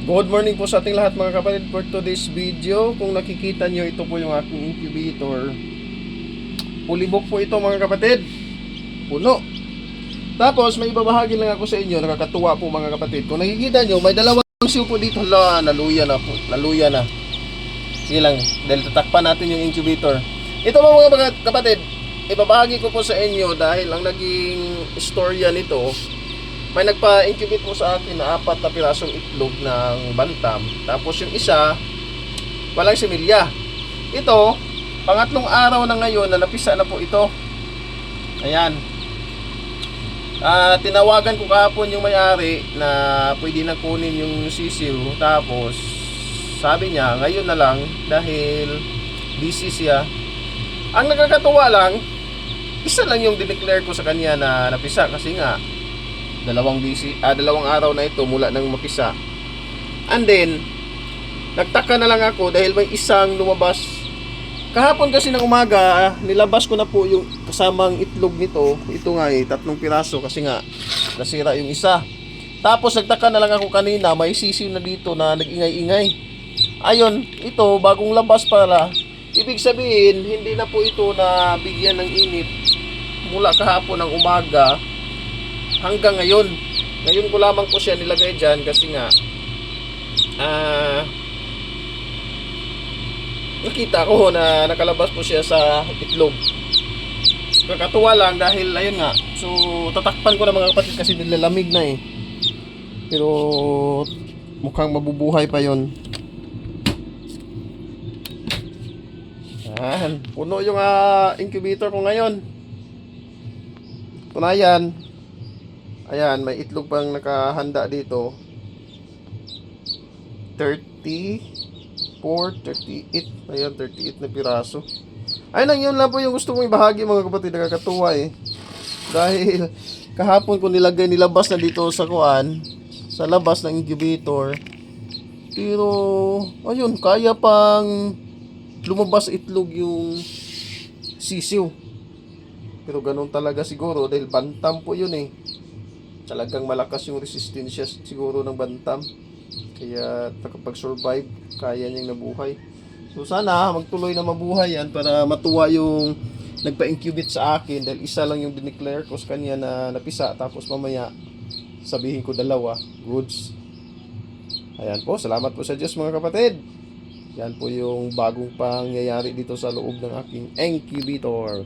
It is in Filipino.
Good morning po sa ating lahat mga kapatid. For today's video, kung nakikita nyo, ito po yung aking incubator. Pulibok po ito mga kapatid. Puno. Tapos may ibabahagi lang ako sa inyo. Nakakatuwa po mga kapatid. Kung nakikita nyo, may dalawang siw po dito. Hala, naluya na po. Naluya na. Sige lang, dahil tatakpan natin yung incubator. Ito po mga kapatid, ibabahagi ko po sa inyo dahil ang naging istorya nito, may nagpa-incubate po sa akin na 4 na pirasong itlog ng bantam. Tapos yung isa, walang similya. Ito, pangatlong araw na ngayon na napisa na po ito. Ayan. Tinawagan ko kahapon yung may-ari na pwede na kunin yung sisiw. Tapos, sabi niya, ngayon na lang dahil busy siya. Ang nakakatuwa lang, isa lang yung dineclare ko sa kanya na napisa kasi nga, dalawang araw na ito mula nang mapisa. And then nagtaka na lang ako dahil may isang lumabas kahapon kasi ng umaga. Nilabas ko na po yung kasamang itlog nito. Ito nga 3 piraso kasi nga nasira yung isa. Tapos nagtaka na lang ako kanina, may sisiw na dito na nag-ingay-ingay. Ayun, ito bagong labas pala. Ibig sabihin hindi na po ito na bigyan ng init mula kahapon ng umaga hanggang ngayon. Ngayon ko lamang po siya nilagay dyan kasi nga nakita ko na nakalabas po siya sa itlog. Kakatuwa lang dahil ayun nga. So tatakpan ko na mga kapatid kasi nilalamig na eh. Pero mukhang mabubuhay pa yon. Puno yung incubator ko ngayon. Tunayan. Ayan, may itlog pang nakahanda dito. 34, 38. Ayan, 38 na piraso. Ayun lang po yung gusto kong ibahagi mga kapatid. Nakakatuwa eh. Dahil kahapon ko nilabas na dito sa kuan, sa labas ng incubator. Pero, ayun, kaya pang lumabas itlog yung sisiw. Pero ganun talaga siguro dahil bantam po yun eh. Talagang malakas yung resistensya siguro ng bantam. Kaya nakapag-survive, kaya niyang nabuhay. So sana magtuloy na mabuhay yan para matuwa yung nagpa-incubate sa akin dahil isa lang yung dineclare ko sa kanya na napisa. Tapos mamaya sabihin ko 2 goods. Ayan po, salamat po sa Diyos mga kapatid. Yan po yung bagong pangyayari dito sa loob ng aking incubator.